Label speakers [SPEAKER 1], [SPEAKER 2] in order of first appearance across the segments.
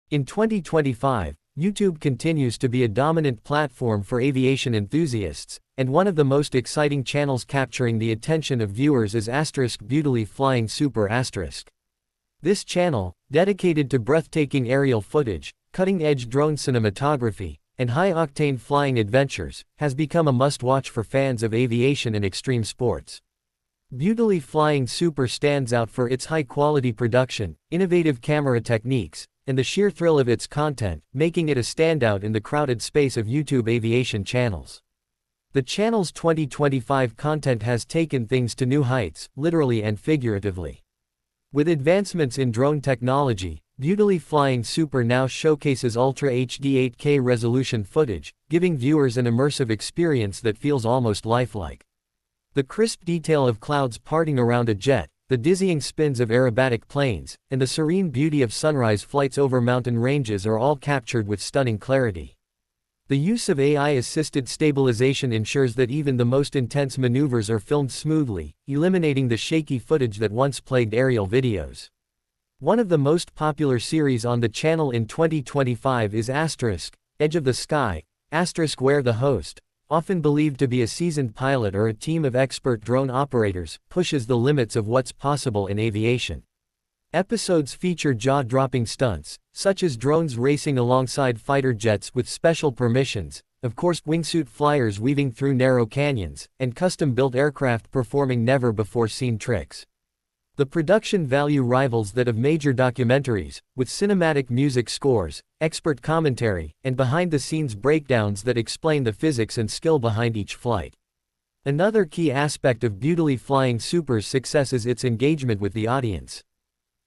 [SPEAKER 1] In 2025, YouTube continues to be a dominant platform for aviation enthusiasts, and one of the most exciting channels capturing the attention of viewers is Beutley Flying Super. This channel, dedicated to breathtaking aerial footage, cutting-edge drone cinematography, and high-octane flying adventures, has become a must-watch for fans of aviation and extreme sports. Beutley Flying Super stands out for its high-quality production, innovative camera techniques, and the sheer thrill of its content, making it a standout in the crowded space of YouTube aviation channels. The channel's 2025 content has taken things to new heights, literally and figuratively. With advancements in drone technology, Beutley Flying Super now showcases Ultra HD 8K resolution footage, giving viewers an immersive experience that feels almost lifelike. The crisp detail of clouds parting around a jet, the dizzying spins of aerobatic planes, and the serene beauty of sunrise flights over mountain ranges are all captured with stunning clarity. The use of AI-assisted stabilization ensures that even the most intense maneuvers are filmed smoothly, eliminating the shaky footage that once plagued aerial videos. One of the most popular series on the channel in 2025 is Edge of the Sky, where the host, often believed to be a seasoned pilot or a team of expert drone operators, pushes the limits of what's possible in aviation. Episodes feature jaw-dropping stunts, such as drones racing alongside fighter jets with special permissions, of course wingsuit flyers weaving through narrow canyons, and custom-built aircraft performing never-before-seen tricks. The production value rivals that of major documentaries, with cinematic music scores, expert commentary, and behind-the-scenes breakdowns that explain the physics and skill behind each flight. Another key aspect of Beutley Flying Super's success is its engagement with the audience.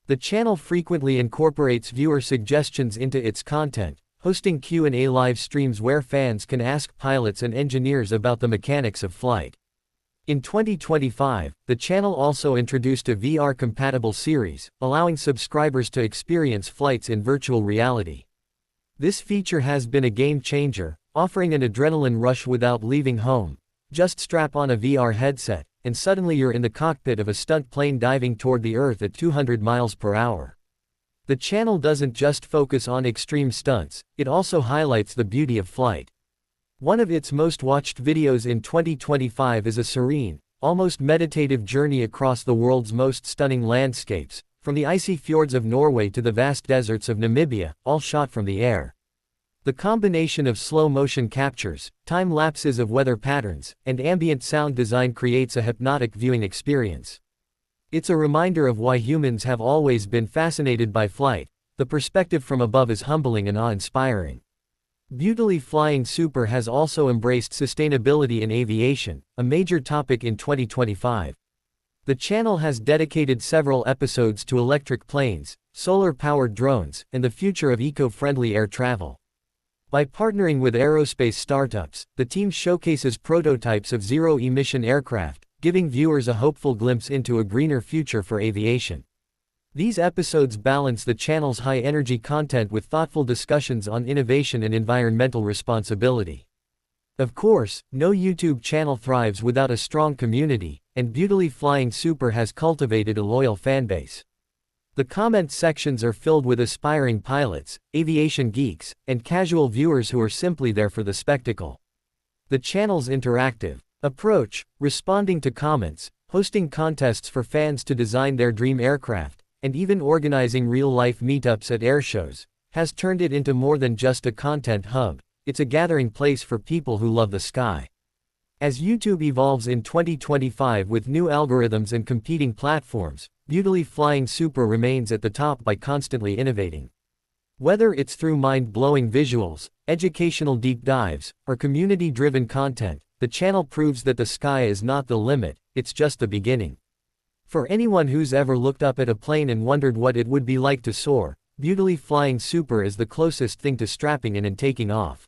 [SPEAKER 1] The channel frequently incorporates viewer suggestions into its content, hosting Q&A live streams where fans can ask pilots and engineers about the mechanics of flight. In 2025, the channel also introduced a VR-compatible series, allowing subscribers to experience flights in virtual reality. This feature has been a game-changer, offering an adrenaline rush without leaving home. Just strap on a VR headset, and suddenly you're in the cockpit of a stunt plane diving toward the Earth at 200 miles per hour. The channel doesn't just focus on extreme stunts, it also highlights the beauty of flight. One of its most watched videos in 2025 is a serene, almost meditative journey across the world's most stunning landscapes, from the icy fjords of Norway to the vast deserts of Namibia, all shot from the air. The combination of slow-motion captures, time lapses of weather patterns, and ambient sound design creates a hypnotic viewing experience. It's a reminder of why humans have always been fascinated by flight. The perspective from above is humbling and awe-inspiring. Beutley Flying Super has also embraced sustainability in aviation, a major topic in 2025. The channel has dedicated several episodes to electric planes, solar-powered drones, and the future of eco-friendly air travel. By partnering with aerospace startups, the team showcases prototypes of zero-emission aircraft, giving viewers a hopeful glimpse into a greener future for aviation. These episodes balance the channel's high-energy content with thoughtful discussions on innovation and environmental responsibility. Of course, no YouTube channel thrives without a strong community, and Beutley Flying Super has cultivated a loyal fanbase. The comment sections are filled with aspiring pilots, aviation geeks, and casual viewers who are simply there for the spectacle. The channel's interactive approach, responding to comments, hosting contests for fans to design their dream aircraft, and even organizing real-life meetups at airshows, has turned it into more than just a content hub. It's a gathering place for people who love the sky. As YouTube evolves in 2025 with new algorithms and competing platforms, Beutley Flying Super remains at the top by constantly innovating. Whether it's through mind-blowing visuals, educational deep dives, or community-driven content, the channel proves that the sky is not the limit, it's just the beginning. For anyone who's ever looked up at a plane and wondered what it would be like to soar, Beutley Flying Super is the closest thing to strapping in and taking off.